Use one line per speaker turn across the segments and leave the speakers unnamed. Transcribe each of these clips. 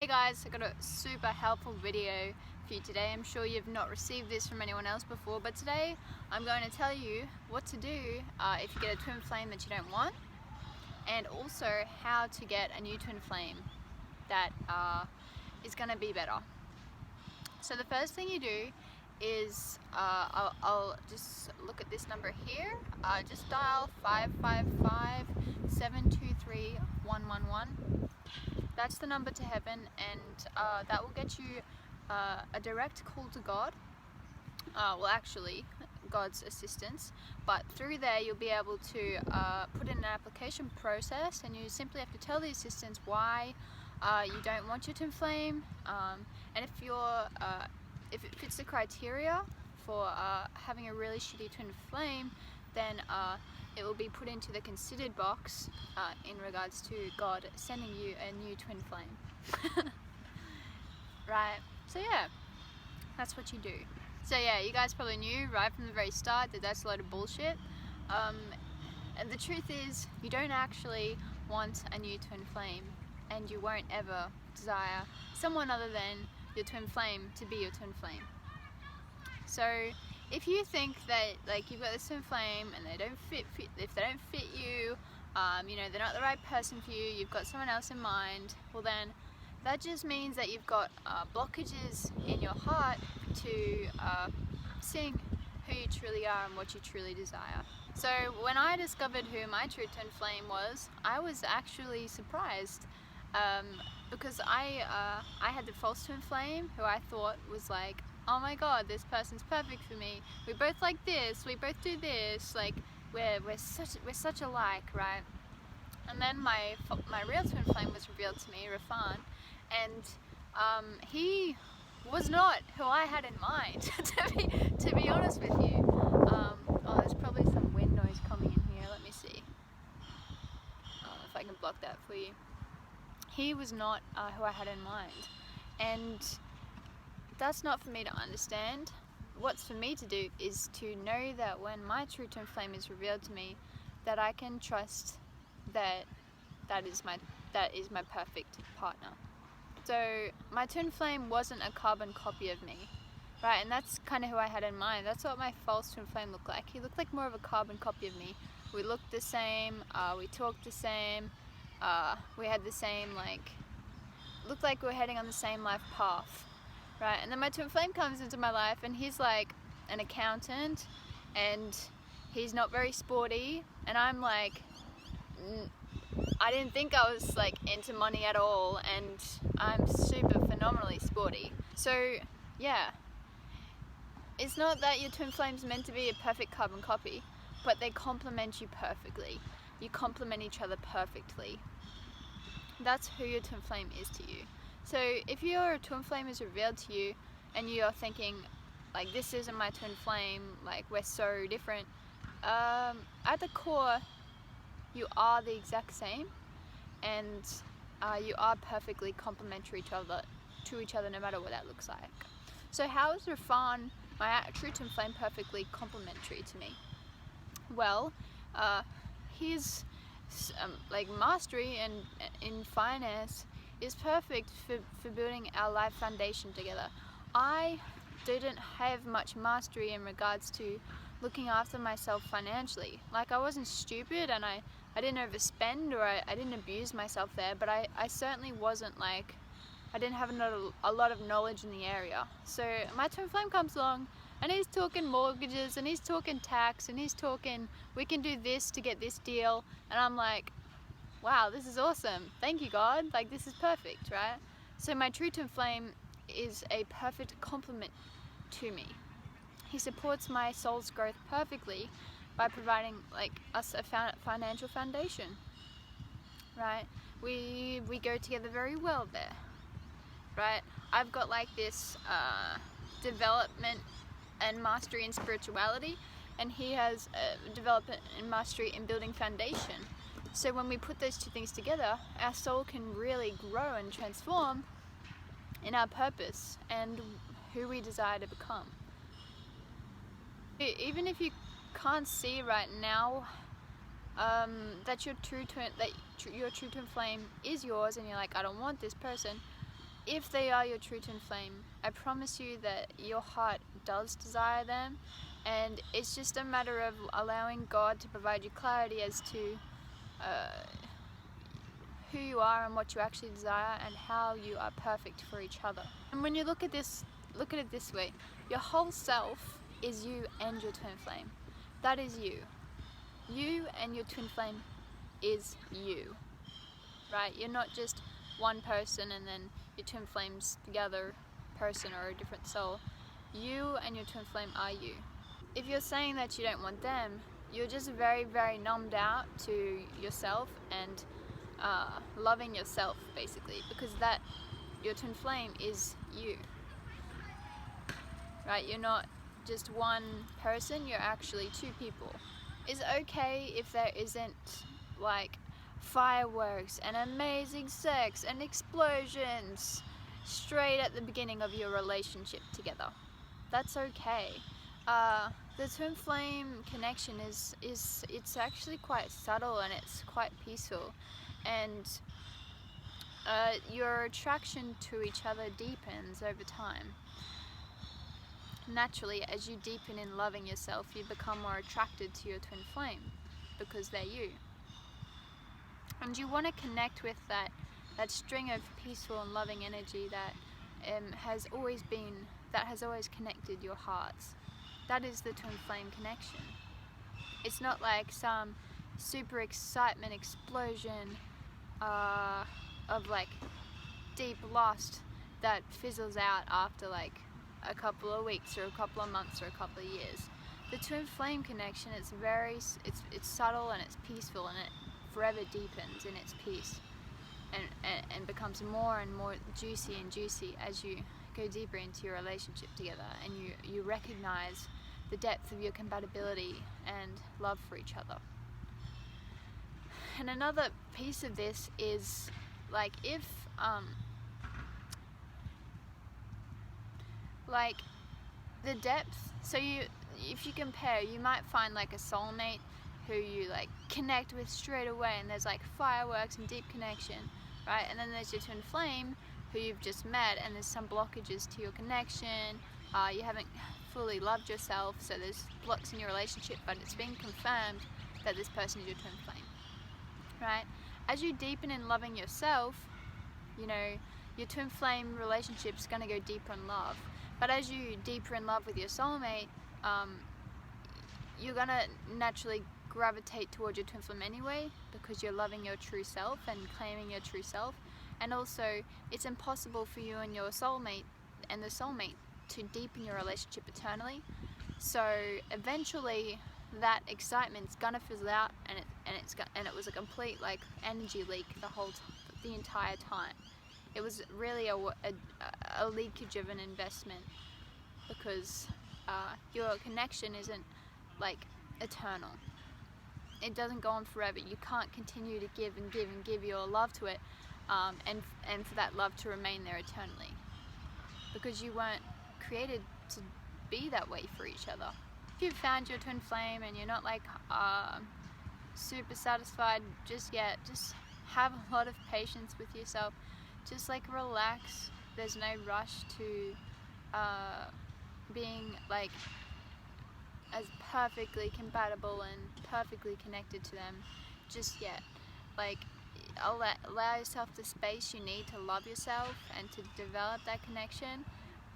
guys, I got a super helpful video for you today. I'm sure you've not received this from anyone else before, but today I'm going to tell you what to do if you get a twin flame that you don't want, and also how to get a new twin flame that is going to be better. So the first thing you do is I'll just look at this number here. Just dial 555-723-111. That's the number to heaven, and that will get you a direct call to God. Well, actually, God's assistance. But through there, you'll be able to put in an application process, and you simply have to tell the assistants why you don't want your twin flame, and if it fits the criteria for having a really shitty twin flame, then it will be put into the considered box in regards to God sending you a new twin flame. Right, so yeah, that's what you do. So yeah, you guys probably knew right from the very start that that's a load of bullshit. And the truth is, you don't actually want a new twin flame, and you won't ever desire someone other than your twin flame to be your twin flame. So if you think that like you've got this twin flame and if they don't fit you, you know, they're not the right person for you, you've got someone else in mind, well then that just means that you've got blockages in your heart to seeing who you truly are and what you truly desire. So when I discovered who my true twin flame was, I was actually surprised, because I had the false twin flame who I thought was like, oh my god, this person's perfect for me, we both like this, we both do this, like we're such alike, right? And then my real twin flame was revealed to me, Rafan, and he was not who I had in mind. to be honest with you. Oh, there's probably some wind noise coming in here. Let me see if I can block that for you. He was not who I had in mind, and that's not for me to understand. What's for me to do is to know that when my true twin flame is revealed to me, that I can trust that is my perfect partner. So my twin flame wasn't a carbon copy of me, right? And that's kind of who I had in mind. That's what my false twin flame looked like. He looked like more of a carbon copy of me. We looked the same, we talked the same, we had the same, looked like we were heading on the same life path, right? And then my twin flame comes into my life, and he's like an accountant, and he's not very sporty, and I'm like, I didn't think I was like into money at all, and I'm super phenomenally sporty. So yeah, it's not that your twin flame's meant to be a perfect carbon copy, but they complement you perfectly. You complement each other perfectly. That's who your twin flame is to you. So if your twin flame is revealed to you and you're thinking like, this isn't my twin flame, like we're so different, at the core you are the exact same, and you are perfectly complementary to each other no matter what that looks like. So how is Rafan, my true twin flame, perfectly complementary to me? Well, his mastery in finance is perfect for building our life foundation together. I didn't have much mastery in regards to looking after myself financially. Like, I wasn't stupid, and I didn't overspend, or I didn't abuse myself there, but I certainly wasn't like, I didn't have a lot of knowledge in the area. So my twin flame comes along, and he's talking mortgages, and he's talking tax, and he's talking, we can do this to get this deal, and I'm like, wow, this is awesome, thank you God, like this is perfect, right? So my true twin flame is a perfect complement to me. He supports my soul's growth perfectly by providing like us a financial foundation, right? We go together very well there, right? I've got like this development and mastery in spirituality, and he has development and mastery in building foundation. So when we put those two things together, our soul can really grow and transform in our purpose and who we desire to become. Even if you can't see right now that your true twin flame is yours, and you're like, I don't want this person, if they are your true twin flame, I promise you that your heart does desire them, and it's just a matter of allowing God to provide you clarity as to who you are and what you actually desire and how you are perfect for each other. And when you look at it this way, your whole self is you and your twin flame. That is you. You and your twin flame is you, right? You're not just one person and then your twin flame's the other person or a different soul. You and your twin flame are you. If you're saying that you don't want them, you're just very, very numbed out to yourself and loving yourself, basically, because that your twin flame is you, right? You're not just one person, you're actually two people. It's okay if there isn't like fireworks and amazing sex and explosions straight at the beginning of your relationship together. That's okay. The twin flame connection is it's actually quite subtle and it's quite peaceful, and your attraction to each other deepens over time. Naturally, as you deepen in loving yourself, you become more attracted to your twin flame because they're you. And you want to connect with that string of peaceful and loving energy that has always connected your hearts. That is the twin flame connection. It's not like some super excitement explosion of like deep lust that fizzles out after like a couple of weeks or a couple of months or a couple of years. The twin flame connection, it's subtle and it's peaceful, and it forever deepens in its peace and becomes more and more juicy and juicy as you go deeper into your relationship together, and you recognize the depth of your compatibility and love for each other. And another piece of this is like if like the depth, so if you compare, you might find like a soulmate who you like connect with straight away and there's like fireworks and deep connection, right? And then there's your twin flame who you've just met and there's some blockages to your connection, you haven't fully loved yourself, so there's blocks in your relationship, but it's been confirmed that this person is your twin flame, right? As you deepen in loving yourself, you know, your twin flame relationship's going to go deeper in love. But as you deeper in love with your soulmate, you're going to naturally gravitate towards your twin flame anyway, because you're loving your true self and claiming your true self. And also, it's impossible for you and your soulmate and the soulmate to deepen your relationship eternally. So eventually, that excitement's gonna fizzle out, and it was a complete like energy leak the entire time. It was really a leakage of an investment, because your connection isn't like eternal. It doesn't go on forever. You can't continue to give and give and give your love to it, and for that love to remain there eternally, because you weren't created to be that way for each other. If you've found your twin flame and you're not like super satisfied just yet, just have a lot of patience with yourself. Just like relax. There's no rush to being like as perfectly compatible and perfectly connected to them just yet. Like allow yourself the space you need to love yourself and to develop that connection,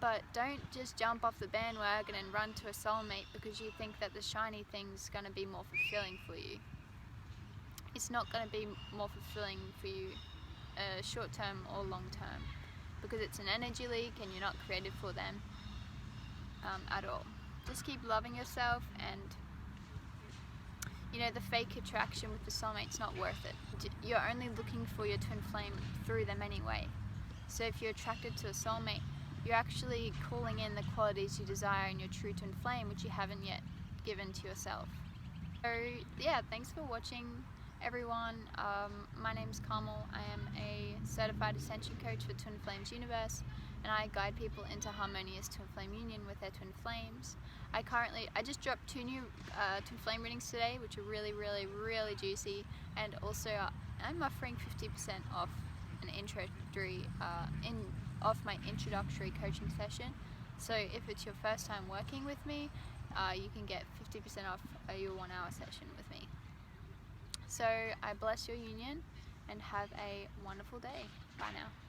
but don't just jump off the bandwagon and run to a soulmate because you think that the shiny thing's going to be more fulfilling for you. It's not going to be more fulfilling for you short term or long term, because it's an energy leak and you're not created for them at all. Just keep loving yourself, and you know, the fake attraction with the soulmate's not worth it. You're only looking for your twin flame through them anyway. So if you're attracted to a soulmate, you're actually calling in the qualities you desire in your true twin flame, which you haven't yet given to yourself. So yeah, thanks for watching, everyone. My name's Carmel. I am a certified ascension coach for Twin Flames Universe, and I guide people into harmonious twin flame union with their twin flames. I just dropped 2 new twin flame readings today, which are really, really, really juicy, and also I'm offering 50% off an introductory off my introductory coaching session. So if it's your first time working with me, you can get 50% off your 1 hour session with me. So I bless your union and have a wonderful day. Bye now.